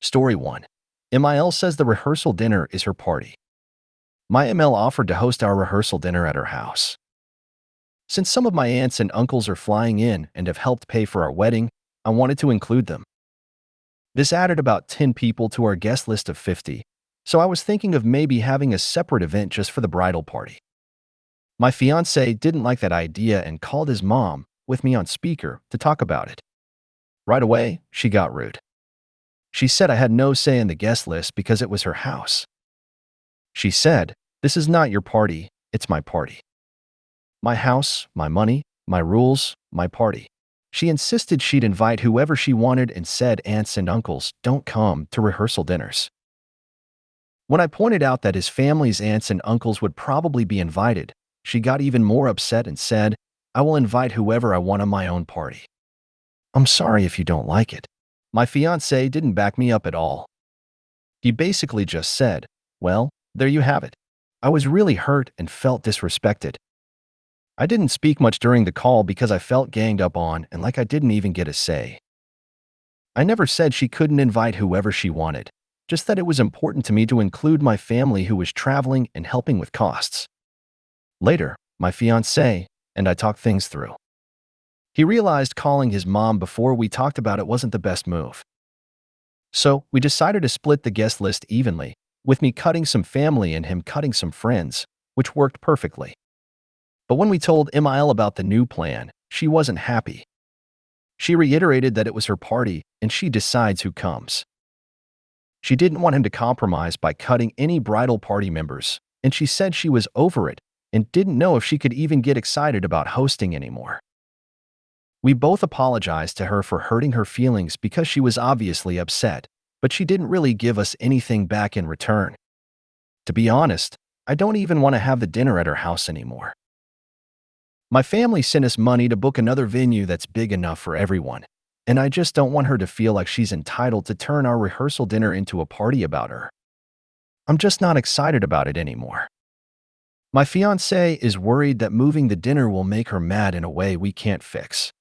Story 1. MIL says the rehearsal dinner is her party. My ML offered to host our rehearsal dinner at her house. Since some of my aunts and uncles are flying in and have helped pay for our wedding, I wanted to include them. This added about 10 people to our guest list of 50, so I was thinking of maybe having a separate event just for the bridal party. My fiancé didn't like that idea and called his mom, with me on speaker, to talk about it. Right away, she got rude. She said I had no say in the guest list because it was her house. She said, "This is not your party, it's my party. My house, my money, my rules, my party." She insisted she'd invite whoever she wanted and said aunts and uncles don't come to rehearsal dinners. When I pointed out that his family's aunts and uncles would probably be invited, she got even more upset and said, "I will invite whoever I want on my own party." I'm sorry if you don't like it. My fiancé didn't back me up at all. He basically just said, "Well, there you have it." I was really hurt and felt disrespected. I didn't speak much during the call because I felt ganged up on and like I didn't even get a say. I never said she couldn't invite whoever she wanted, just that it was important to me to include my family who was traveling and helping with costs. Later, my fiancé and I talked things through. He realized calling his mom before we talked about it wasn't the best move. So, we decided to split the guest list evenly, with me cutting some family and him cutting some friends, which worked perfectly. But when we told MIL about the new plan, she wasn't happy. She reiterated that it was her party and she decides who comes. She didn't want him to compromise by cutting any bridal party members, and she said she was over it and didn't know if she could even get excited about hosting anymore. We both apologized to her for hurting her feelings because she was obviously upset, but she didn't really give us anything back in return. To be honest, I don't even want to have the dinner at her house anymore. My family sent us money to book another venue that's big enough for everyone, and I just don't want her to feel like she's entitled to turn our rehearsal dinner into a party about her. I'm just not excited about it anymore. My fiancé is worried that moving the dinner will make her mad in a way we can't fix.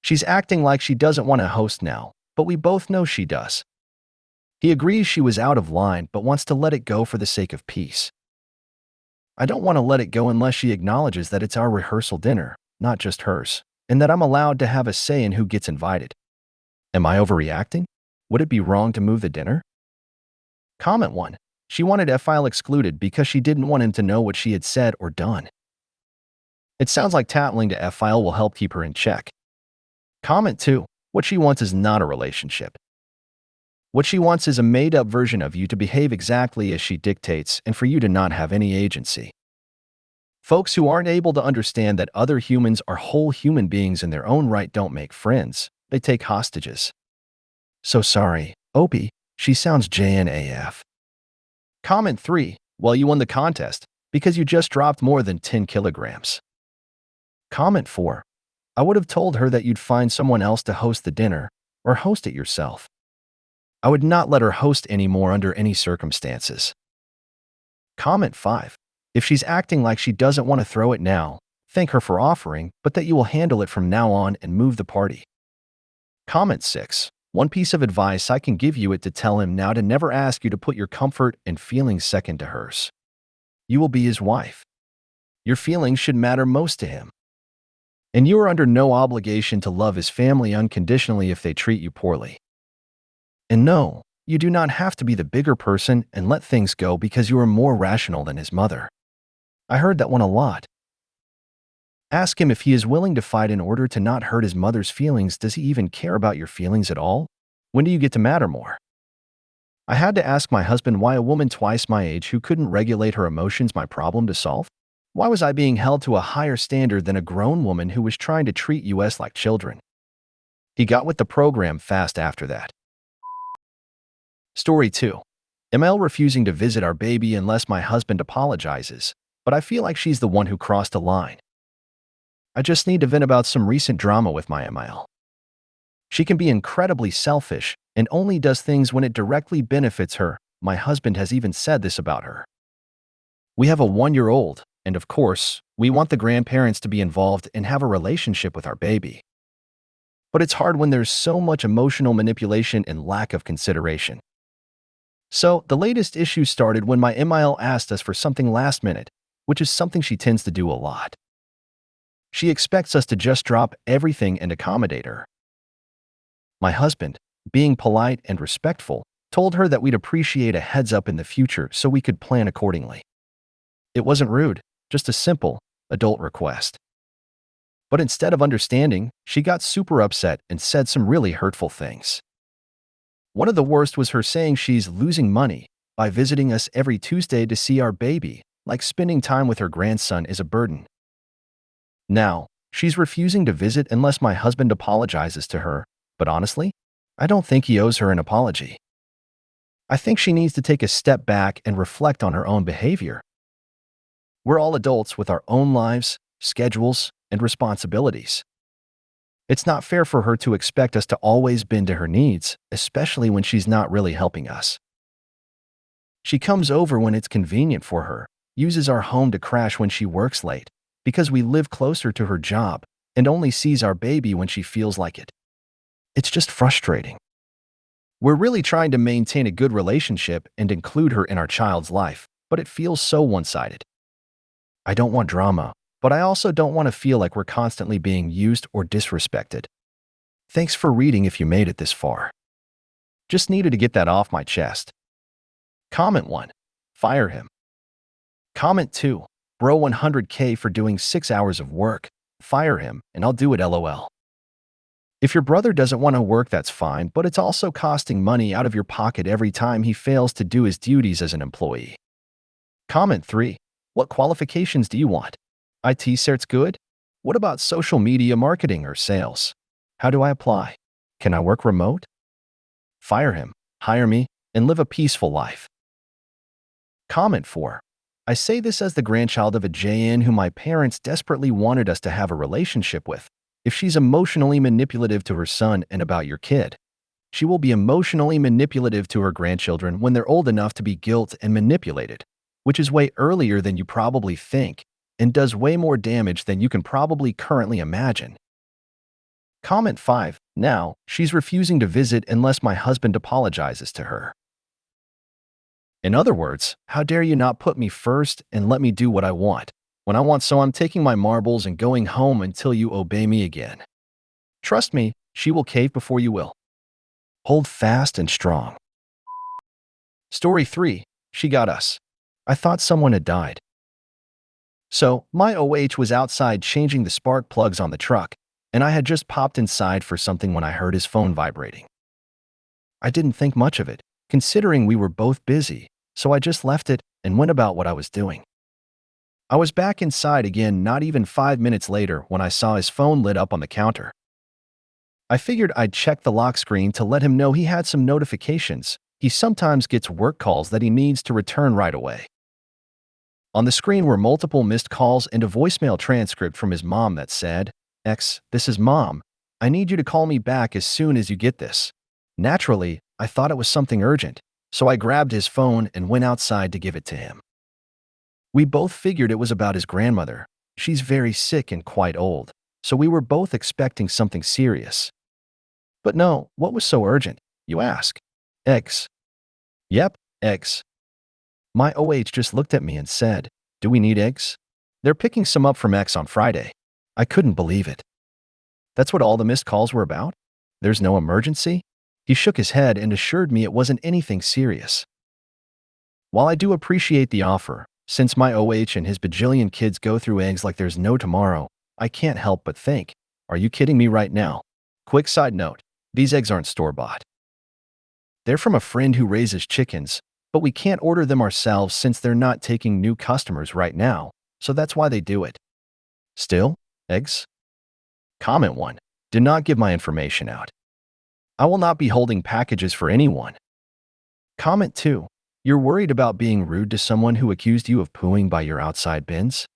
She's acting like she doesn't want to host now, but we both know she does. He agrees she was out of line but wants to let it go for the sake of peace. I don't want to let it go unless she acknowledges that it's our rehearsal dinner, not just hers, and that I'm allowed to have a say in who gets invited. Am I overreacting? Would it be wrong to move the dinner? Comment 1. She wanted F-file excluded because she didn't want him to know what she had said or done. It sounds like tattling to F-file will help keep her in check. Comment 2. What she wants is not a relationship. What she wants is a made-up version of you to behave exactly as she dictates and for you to not have any agency. Folks who aren't able to understand that other humans are whole human beings in their own right don't make friends, they take hostages. So sorry, Opie, she sounds JNAF. Comment 3. Well, you won the contest because you just dropped more than 10 kilograms. Comment 4. I would have told her that you'd find someone else to host the dinner, or host it yourself. I would not let her host anymore under any circumstances. Comment 5. If she's acting like she doesn't want to throw it now, thank her for offering, but that you will handle it from now on and move the party. Comment 6. One piece of advice I can give you is to tell him now to never ask you to put your comfort and feelings second to hers. You will be his wife. Your feelings should matter most to him. And you are under no obligation to love his family unconditionally if they treat you poorly. And no, you do not have to be the bigger person and let things go because you are more rational than his mother. I heard that one a lot. Ask him if he is willing to fight in order to not hurt his mother's feelings. Does he even care about your feelings at all? When do you get to matter more? I had to ask my husband why a woman twice my age who couldn't regulate her emotions my problem to solve? Why was I being held to a higher standard than a grown woman who was trying to treat us like children? He got with the program fast after that. Story 2. ML refusing to visit our baby unless my husband apologizes, but I feel like she's the one who crossed a line. I just need to vent about some recent drama with my ML. She can be incredibly selfish and only does things when it directly benefits her. My husband has even said this about her. We have a 1-year-old, and of course, we want the grandparents to be involved and have a relationship with our baby. But it's hard when there's so much emotional manipulation and lack of consideration. So, the latest issue started when my MIL asked us for something last minute, which is something she tends to do a lot. She expects us to just drop everything and accommodate her. My husband, being polite and respectful, told her that we'd appreciate a heads up in the future so we could plan accordingly. It wasn't rude, just a simple, adult request. But instead of understanding, she got super upset and said some really hurtful things. One of the worst was her saying she's losing money by visiting us every Tuesday to see our baby, like spending time with her grandson is a burden. Now, she's refusing to visit unless my husband apologizes to her, but honestly, I don't think he owes her an apology. I think she needs to take a step back and reflect on her own behavior. We're all adults with our own lives, schedules, and responsibilities. It's not fair for her to expect us to always bend to her needs, especially when she's not really helping us. She comes over when it's convenient for her, uses our home to crash when she works late, because we live closer to her job, and only sees our baby when she feels like it. It's just frustrating. We're really trying to maintain a good relationship and include her in our child's life, but it feels so one-sided. I don't want drama, but I also don't want to feel like we're constantly being used or disrespected. Thanks for reading if you made it this far. Just needed to get that off my chest. Comment 1. Fire him. Comment 2. Bro 100K for doing 6 hours of work. Fire him, and I'll do it LOL. If your brother doesn't want to work, that's fine, but it's also costing money out of your pocket every time he fails to do his duties as an employee. Comment 3. What qualifications do you want? IT cert's good? What about social media marketing or sales? How do I apply? Can I work remote? Fire him, hire me, and live a peaceful life. Comment 4. I say this as the grandchild of a JN who my parents desperately wanted us to have a relationship with. If she's emotionally manipulative to her son and about your kid, she will be emotionally manipulative to her grandchildren when they're old enough to be guilt and manipulated, which is way earlier than you probably think and does way more damage than you can probably currently imagine. Comment 5. Now, she's refusing to visit unless my husband apologizes to her. In other words, how dare you not put me first and let me do what I want when I want, so I'm taking my marbles and going home until you obey me again. Trust me, she will cave before you will. Hold fast and strong. Story 3. She got us. I thought someone had died. So, my OH was outside changing the spark plugs on the truck, and I had just popped inside for something when I heard his phone vibrating. I didn't think much of it, considering we were both busy, so I just left it and went about what I was doing. I was back inside again not even 5 minutes later when I saw his phone lit up on the counter. I figured I'd check the lock screen to let him know he had some notifications. He sometimes gets work calls that he needs to return right away. On the screen were multiple missed calls and a voicemail transcript from his mom that said, "X, this is Mom. I need you to call me back as soon as you get this." Naturally, I thought it was something urgent, so I grabbed his phone and went outside to give it to him. We both figured it was about his grandmother. She's very sick and quite old, so we were both expecting something serious. But no, what was so urgent, you ask? X. Yep, eggs. My OH just looked at me and said, "Do we need eggs? They're picking some up from X on Friday." I couldn't believe it. That's what all the missed calls were about? There's no emergency? He shook his head and assured me it wasn't anything serious. While I do appreciate the offer, since my OH and his bajillion kids go through eggs like there's no tomorrow, I can't help but think, are you kidding me right now? Quick side note, these eggs aren't store-bought. They're from a friend who raises chickens, but we can't order them ourselves since they're not taking new customers right now, so that's why they do it. Still, eggs? Comment 1. Do not give my information out. I will not be holding packages for anyone. Comment 2. You're worried about being rude to someone who accused you of pooing by your outside bins?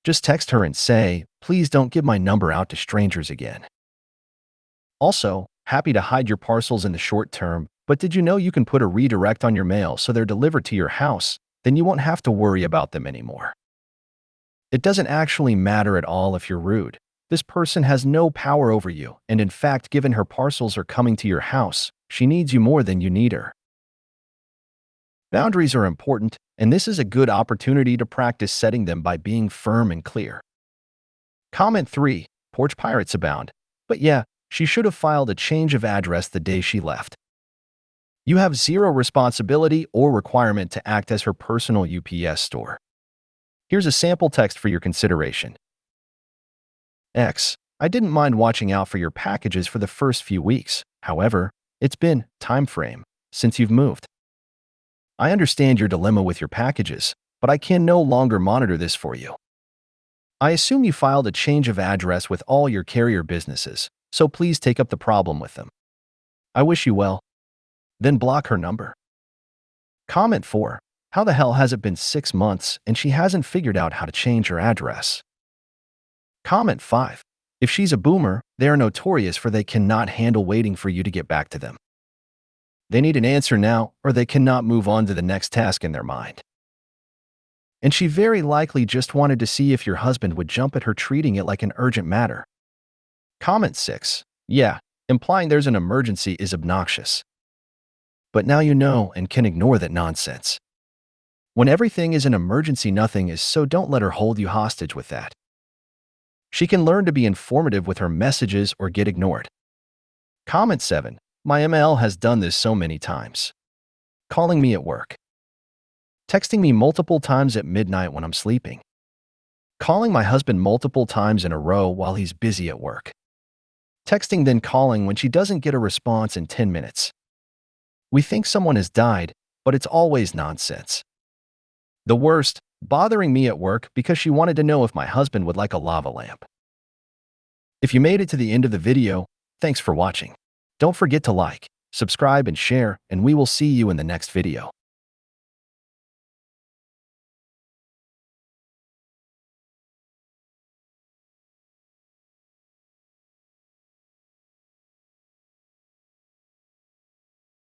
Just text her and say, "Please don't give my number out to strangers again." Also, happy to hide your parcels in the short term, but did you know you can put a redirect on your mail so they're delivered to your house? Then you won't have to worry about them anymore. It doesn't actually matter at all if you're rude. This person has no power over you, and in fact, given her parcels are coming to your house, she needs you more than you need her. Boundaries are important, and this is a good opportunity to practice setting them by being firm and clear. Comment 3. Porch pirates abound. But yeah, she should have filed a change of address the day she left. You have zero responsibility or requirement to act as her personal UPS store. Here's a sample text for your consideration. X. I didn't mind watching out for your packages for the first few weeks. However, it's been time frame since you've moved. I understand your dilemma with your packages, but I can no longer monitor this for you. I assume you filed a change of address with all your carrier businesses, so please take up the problem with them. I wish you well. Then block her number. Comment 4. How the hell has it been 6 months and she hasn't figured out how to change her address? Comment 5. If she's a boomer, they are notorious for they cannot handle waiting for you to get back to them. They need an answer now, or they cannot move on to the next task in their mind. And she very likely just wanted to see if your husband would jump at her treating it like an urgent matter. Comment 6. Yeah, implying there's an emergency is obnoxious. But now you know and can ignore that nonsense. When everything is an emergency, nothing is, so don't let her hold you hostage with that. She can learn to be informative with her messages or get ignored. Comment 7. My ML has done this so many times. Calling me at work. Texting me multiple times at midnight when I'm sleeping. Calling my husband multiple times in a row while he's busy at work. Texting then calling when she doesn't get a response in 10 minutes. We think someone has died, but it's always nonsense. The worst, bothering me at work because she wanted to know if my husband would like a lava lamp. If you made it to the end of the video, thanks for watching. Don't forget to like, subscribe, and share, and we will see you in the next video.